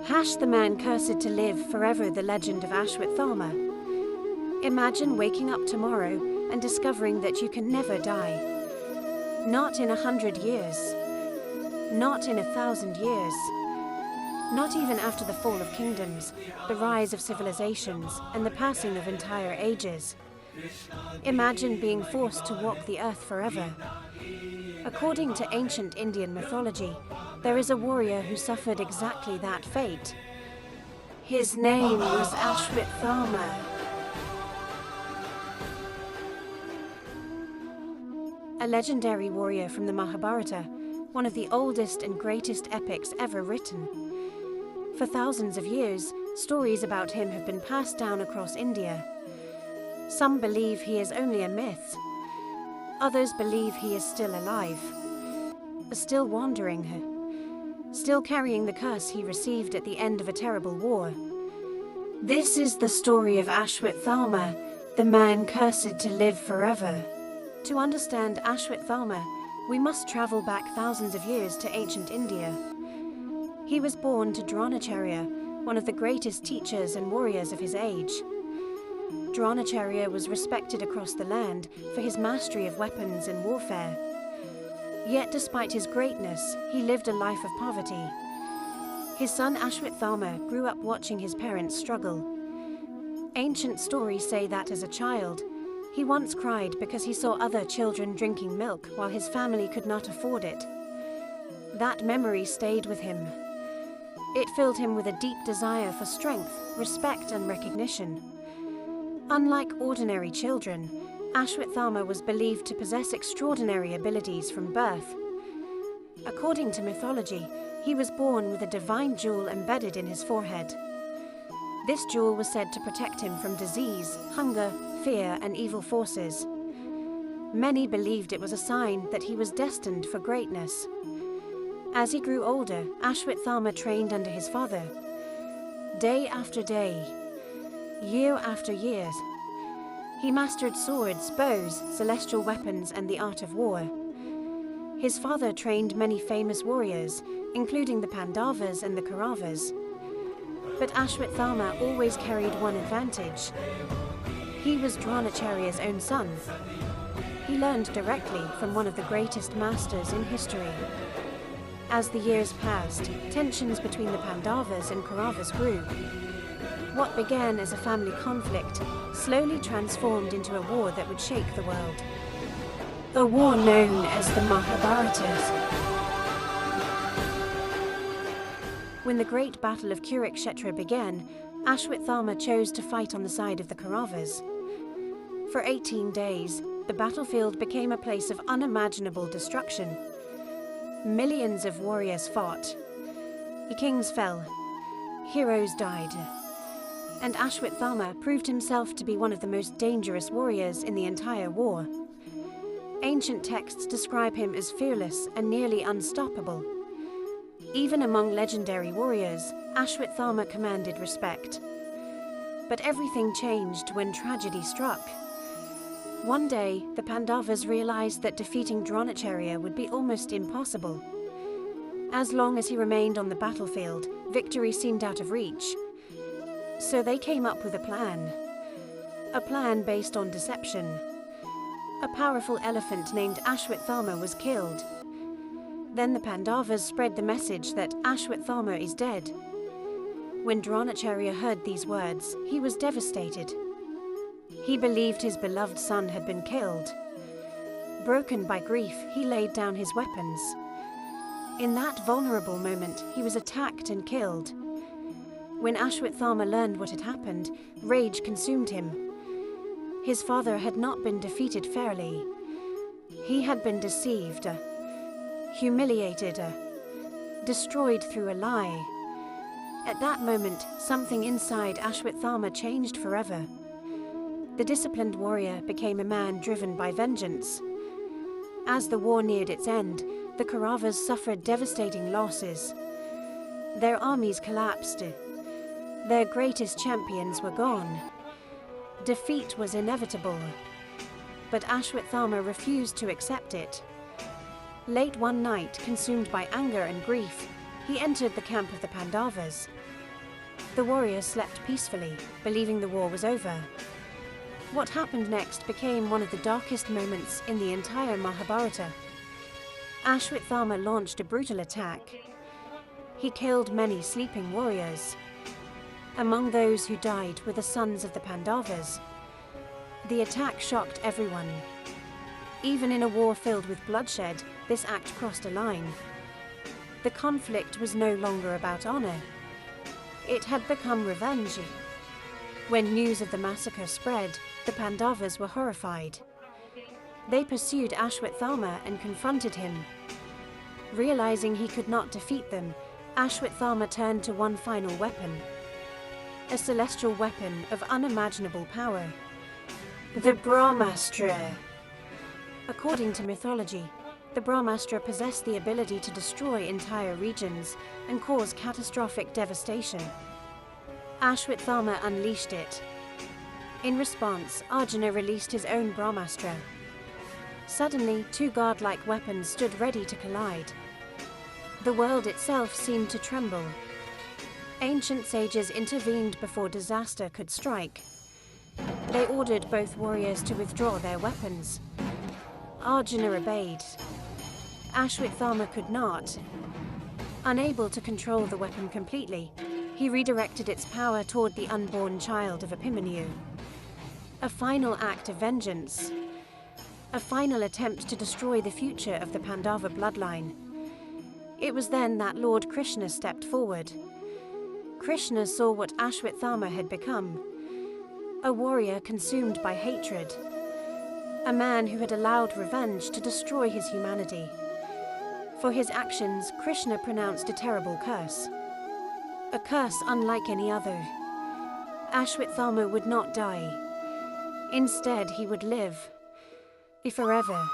The man cursed to live forever, the legend of Ashwatthama. Imagine waking up tomorrow and discovering that you can never die. Not in 100 years. Not in 1,000 years. Not even after the fall of kingdoms, the rise of civilizations, and the passing of entire ages. Imagine being forced to walk the earth forever. According to ancient Indian mythology, there is a warrior who suffered exactly that fate. His name was Ashwatthama. A legendary warrior from the Mahabharata, one of the oldest and greatest epics ever written. For thousands of years, stories about him have been passed down across India. Some believe he is only a myth. Others believe he is still alive, still wandering, still carrying the curse he received at the end of a terrible war. This is the story of Ashwatthama, the man cursed to live forever. To understand Ashwatthama, we must travel back thousands of years to ancient India. He was born to Dronacharya, one of the greatest teachers and warriors of his age. Dronacharya was respected across the land for his mastery of weapons and warfare. Yet despite his greatness, he lived a life of poverty. His son Ashwatthama grew up watching his parents struggle. Ancient stories say that as a child, he once cried because he saw other children drinking milk while his family could not afford it. That memory stayed with him. It filled him with a deep desire for strength, respect, and recognition. Unlike ordinary children, Ashwatthama was believed to possess extraordinary abilities from birth. According to mythology, he was born with a divine jewel embedded in his forehead. This jewel was said to protect him from disease, hunger, fear, and evil forces. Many believed it was a sign that he was destined for greatness. As he grew older, Ashwatthama trained under his father. Day after day, year after year, he mastered swords, bows, celestial weapons, and the art of war. His father trained many famous warriors, including the Pandavas and the Kauravas. But Ashwatthama always carried one advantage. He was Dronacharya's own son. He learned directly from one of the greatest masters in history. As the years passed, tensions between the Pandavas and Kauravas grew. What began as a family conflict slowly transformed into a war that would shake the world. A war known as the Mahabharata. When the great battle of Kurukshetra began, Ashwatthama chose to fight on the side of the Kauravas. For 18 days, the battlefield became a place of unimaginable destruction. Millions of warriors fought. Kings fell. Heroes died. And Ashwatthama proved himself to be one of the most dangerous warriors in the entire war. Ancient texts describe him as fearless and nearly unstoppable. Even among legendary warriors, Ashwatthama commanded respect. But everything changed when tragedy struck. One day, the Pandavas realized that defeating Dronacharya would be almost impossible. As long as he remained on the battlefield, victory seemed out of reach. So they came up with a plan based on deception. A powerful elephant named Ashwatthama was killed. Then the Pandavas spread the message that Ashwatthama is dead. When Dronacharya heard these words, he was devastated. He believed his beloved son had been killed. Broken by grief, he laid down his weapons. In that vulnerable moment, he was attacked and killed. When Ashwatthama learned what had happened, rage consumed him. His father had not been defeated fairly. He had been deceived, humiliated, destroyed through a lie. At that moment, something inside Ashwatthama changed forever. The disciplined warrior became a man driven by vengeance. As the war neared its end, the Kauravas suffered devastating losses. Their armies collapsed. Their greatest champions were gone. Defeat was inevitable. But Ashwatthama refused to accept it. Late one night, consumed by anger and grief, he entered the camp of the Pandavas. The warriors slept peacefully, believing the war was over. What happened next became one of the darkest moments in the entire Mahabharata. Ashwatthama launched a brutal attack. He killed many sleeping warriors. Among those who died were the sons of the Pandavas. The attack shocked everyone. Even in a war filled with bloodshed, this act crossed a line. The conflict was no longer about honor. It had become revenge. When news of the massacre spread, the Pandavas were horrified. They pursued Ashwatthama and confronted him. Realizing he could not defeat them, Ashwatthama turned to one final weapon. A celestial weapon of unimaginable power. The Brahmastra. According to mythology, the Brahmastra possessed the ability to destroy entire regions and cause catastrophic devastation. Ashwatthama unleashed it. In response, Arjuna released his own Brahmastra. Suddenly, two godlike weapons stood ready to collide. The world itself seemed to tremble. Ancient sages intervened before disaster could strike. They ordered both warriors to withdraw their weapons. Arjuna obeyed. Ashwatthama could not. Unable to control the weapon completely, he redirected its power toward the unborn child of Abhimanyu. A final act of vengeance. A final attempt to destroy the future of the Pandava bloodline. It was then that Lord Krishna stepped forward. Krishna saw what Ashwatthama had become. A warrior consumed by hatred. A man who had allowed revenge to destroy his humanity. For his actions, Krishna pronounced a terrible curse. A curse unlike any other. Ashwatthama would not die. Instead, he would live. Forever.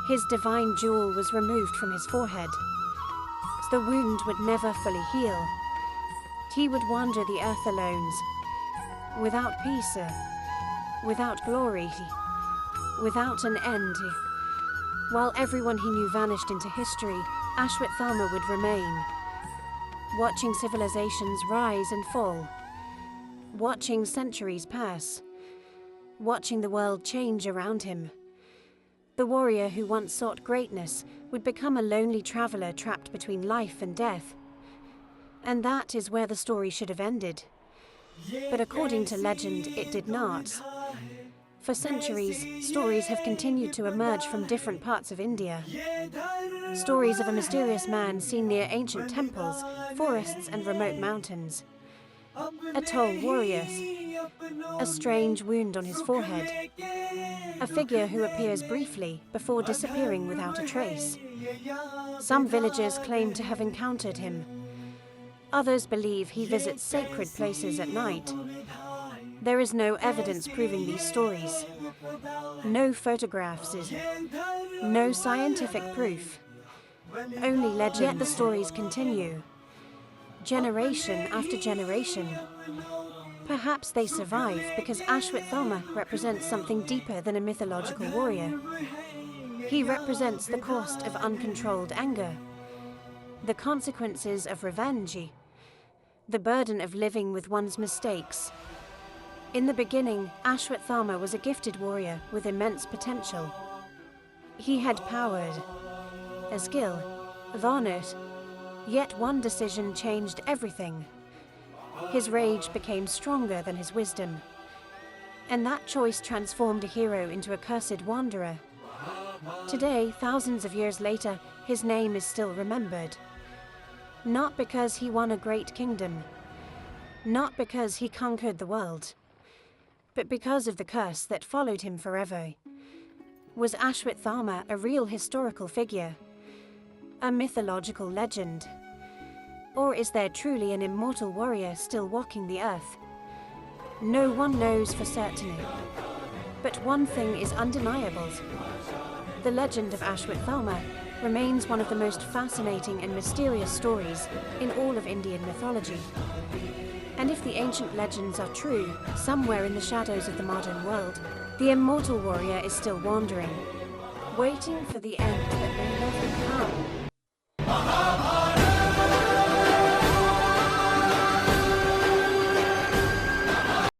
His divine jewel was removed from his forehead. The wound would never fully heal. He would wander the earth alone, without peace, without glory, without an end. While everyone he knew vanished into history, Ashwatthama would remain, watching civilizations rise and fall, watching centuries pass, watching the world change around him. The warrior who once sought greatness would become a lonely traveler trapped between life and death. And that is where the story should have ended. But according to legend, it did not. For centuries, stories have continued to emerge from different parts of India. Stories of a mysterious man seen near ancient temples, forests and remote mountains. A tall warrior, a strange wound on his forehead, a figure who appears briefly before disappearing without a trace. Some villagers claim to have encountered him. Others believe he visits sacred places at night. There is no evidence proving these stories. No photographs, no scientific proof. Only legend. Yet the stories continue. Generation after generation. Perhaps they survive because Ashwatthama represents something deeper than a mythological warrior. He represents the cost of uncontrolled anger, the consequences of revenge, the burden of living with one's mistakes. In the beginning, Ashwatthama was a gifted warrior with immense potential. He had power, a skill, of honor, yet one decision changed everything. His rage became stronger than his wisdom, and that choice transformed a hero into a cursed wanderer. Today, thousands of years later, his name is still remembered. Not because he won a great kingdom, not because he conquered the world, but because of the curse that followed him forever. Was Ashwatthama a real historical figure? A mythological legend? Or is there truly an immortal warrior still walking the earth? No one knows for certain. But one thing is undeniable. The legend of Ashwatthama remains one of the most fascinating and mysterious stories in all of Indian mythology. And if the ancient legends are true, somewhere in the shadows of the modern world, the immortal warrior is still wandering, waiting for the end that may